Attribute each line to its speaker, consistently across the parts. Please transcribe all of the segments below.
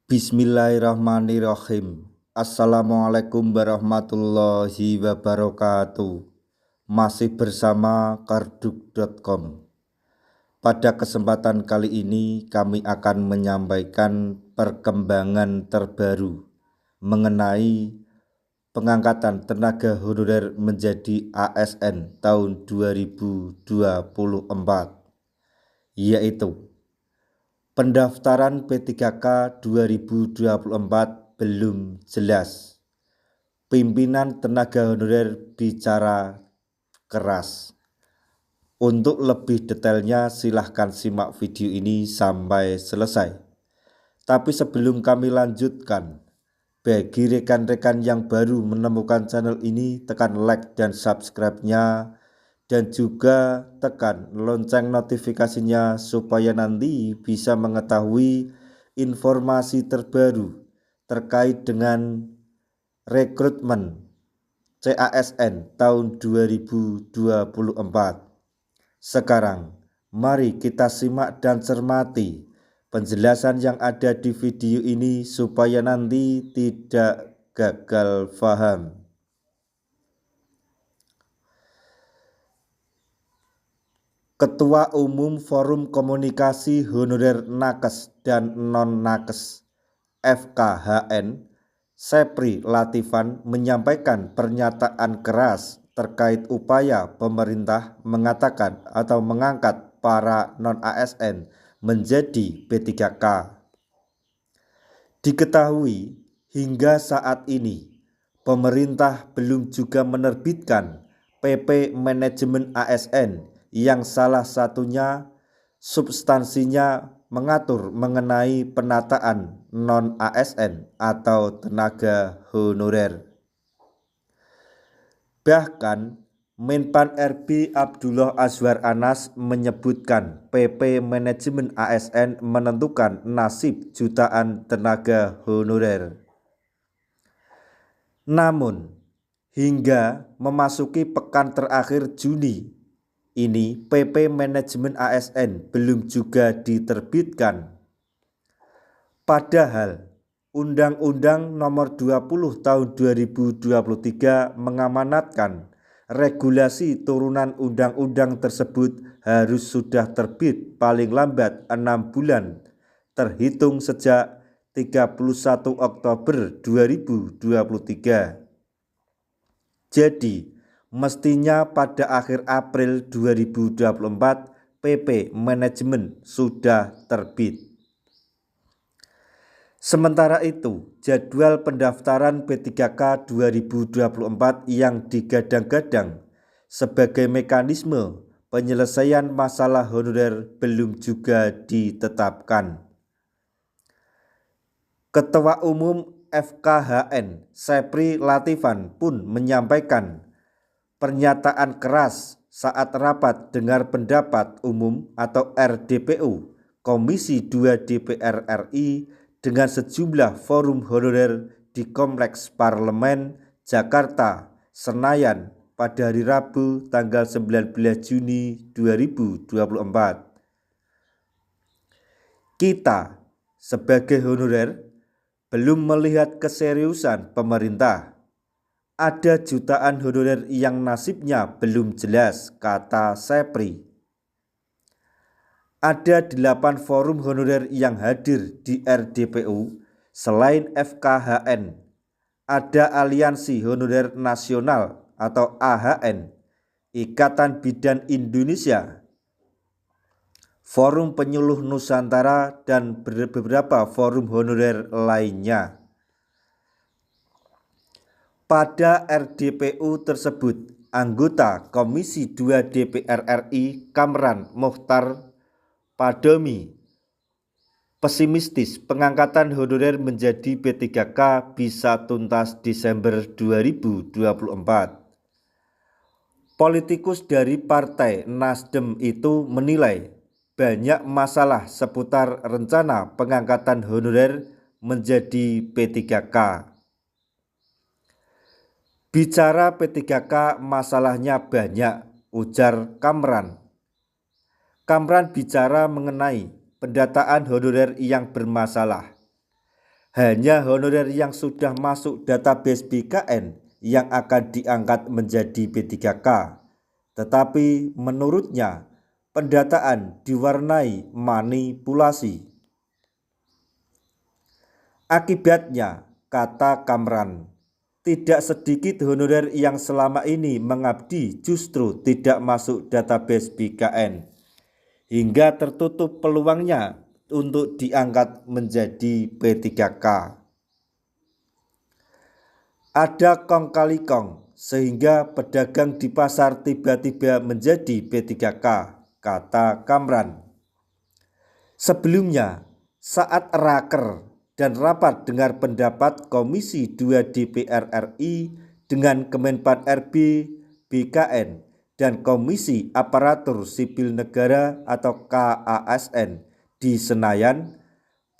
Speaker 1: Bismillahirrahmanirrahim. Assalamualaikum warahmatullahi wabarakatuh. Masih bersama karduk.com. Pada kesempatan kali ini kami akan menyampaikan perkembangan terbaru mengenai pengangkatan tenaga honorer menjadi ASN tahun 2024, yaitu pendaftaran P3K 2024 belum jelas. Pimpinan tenaga honorer bicara keras. Untuk lebih detailnya silahkan simak video ini sampai selesai. Tapi sebelum kami lanjutkan, bagi rekan-rekan yang baru menemukan channel ini, tekan like dan subscribe-nya, dan juga tekan lonceng notifikasinya supaya nanti bisa mengetahui informasi terbaru terkait dengan rekrutmen CASN tahun 2024. Sekarang mari kita simak dan cermati penjelasan yang ada di video ini supaya nanti tidak gagal paham. Ketua Umum Forum Komunikasi Honorer Nakes dan Non-Nakes FKHN, Sepri Latifan, menyampaikan pernyataan keras terkait upaya pemerintah mengatakan atau mengangkat para non-ASN menjadi P3K. Diketahui hingga saat ini pemerintah belum juga menerbitkan PP Manajemen ASN yang salah satunya substansinya mengatur mengenai penataan non-ASN atau tenaga honorer. Bahkan Menpan RB Abdullah Azwar Anas menyebutkan PP Manajemen ASN menentukan nasib jutaan tenaga honorer. Namun hingga memasuki pekan terakhir Juni ini PP Manajemen ASN belum juga diterbitkan. Padahal Undang-Undang Nomor 20 Tahun 2023 mengamanatkan regulasi turunan undang-undang tersebut harus sudah terbit paling lambat 6 bulan terhitung sejak 31 Oktober 2023. Jadi mestinya pada akhir April 2024 PP Manajemen sudah terbit. Sementara itu, jadwal pendaftaran P3K 2024 yang digadang-gadang sebagai mekanisme penyelesaian masalah honorer belum juga ditetapkan. Ketua Umum FKHN, Sepri Latifan, pun menyampaikan pernyataan keras saat rapat dengar pendapat umum atau RDPU Komisi 2 DPR RI dengan sejumlah forum honorer di Kompleks Parlemen Jakarta, Senayan pada hari Rabu tanggal 19 Juni 2024. Kita sebagai honorer belum melihat keseriusan pemerintah. Ada jutaan honorer yang nasibnya belum jelas, kata Sepri. Ada 8 forum honorer yang hadir di RDPU selain FKHN. Ada Aliansi Honorer Nasional atau AHN, Ikatan Bidan Indonesia, Forum Penyuluh Nusantara, dan beberapa forum honorer lainnya. Pada RDPU tersebut, anggota Komisi 2 DPR RI Kamran Mokhtar Padomi pesimistis pengangkatan honorer menjadi P3K bisa tuntas Desember 2024. Politikus dari Partai Nasdem itu menilai banyak masalah seputar rencana pengangkatan honorer menjadi P3K. Bicara P3K masalahnya banyak, ujar Kamran. Kamran bicara mengenai pendataan honorer yang bermasalah. Hanya honorer yang sudah masuk database BKN yang akan diangkat menjadi P3K. Tetapi menurutnya, pendataan diwarnai manipulasi. Akibatnya, kata Kamran, tidak sedikit honorer yang selama ini mengabdi justru tidak masuk database BKN, hingga tertutup peluangnya untuk diangkat menjadi P3K. Ada kong kali kong sehingga pedagang di pasar tiba-tiba menjadi P3K, kata Kamran. Sebelumnya, saat raker dan rapat dengar pendapat Komisi 2 DPR RI dengan Kemenpan RB, BKN, dan Komisi Aparatur Sipil Negara atau KASN di Senayan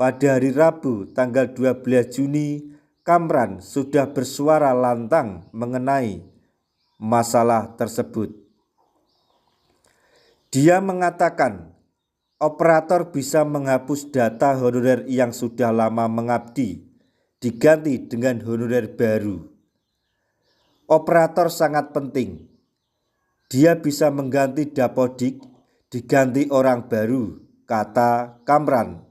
Speaker 1: pada hari Rabu tanggal 12 Juni, Kamran sudah bersuara lantang mengenai masalah tersebut. Dia mengatakan operator bisa menghapus data honorer yang sudah lama mengabdi, diganti dengan honorer baru. Operator sangat penting. Dia bisa mengganti dapodik, diganti orang baru, kata Kamran.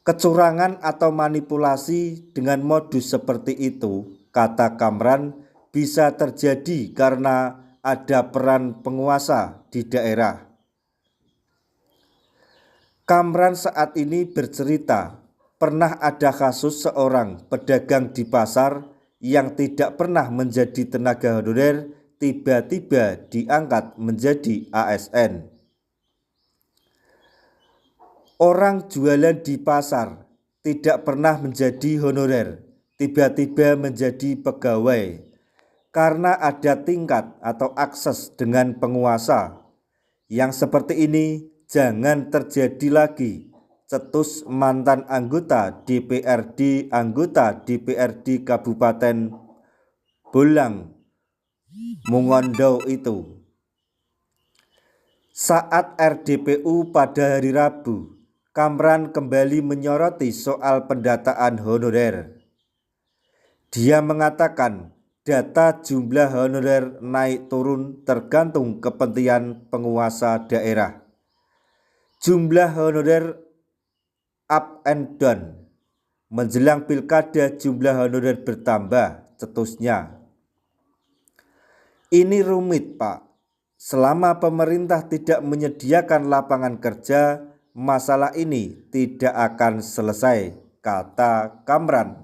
Speaker 1: Kecurangan atau manipulasi dengan modus seperti itu, kata Kamran, bisa terjadi karena ada peran penguasa di daerah. Kamran saat ini bercerita pernah ada kasus seorang pedagang di pasar yang tidak pernah menjadi tenaga honorer tiba-tiba diangkat menjadi ASN. Orang jualan di pasar tidak pernah menjadi honorer, tiba-tiba menjadi pegawai karena ada tingkat atau akses dengan penguasa. Yang seperti ini jangan terjadi lagi, cetus mantan anggota DPRD Kabupaten Bolang, Mongondo itu. Saat RDPU pada hari Rabu, Kamran kembali menyoroti soal pendataan honorer. Dia mengatakan data jumlah honorer naik turun tergantung kepentingan penguasa daerah. Jumlah honorer up and down. Menjelang pilkada jumlah honorer bertambah, cetusnya. Ini rumit, Pak. Selama pemerintah tidak menyediakan lapangan kerja, masalah ini tidak akan selesai, kata Kamran.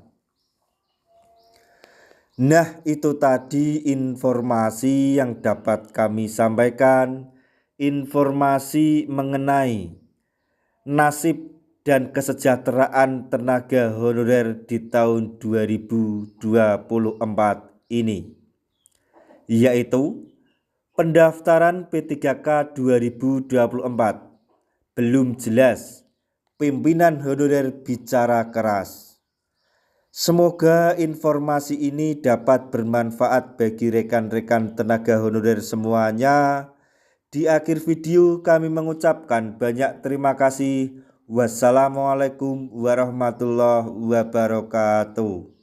Speaker 1: Nah, itu tadi informasi yang dapat kami sampaikan. Informasi mengenai nasib dan kesejahteraan tenaga honorer di tahun 2024 ini, yaitu pendaftaran P3K 2024 belum jelas, pimpinan honorer bicara keras. Semoga informasi ini dapat bermanfaat bagi rekan-rekan tenaga honorer semuanya. Di akhir video kami mengucapkan banyak terima kasih. Wassalamualaikum warahmatullahi wabarakatuh.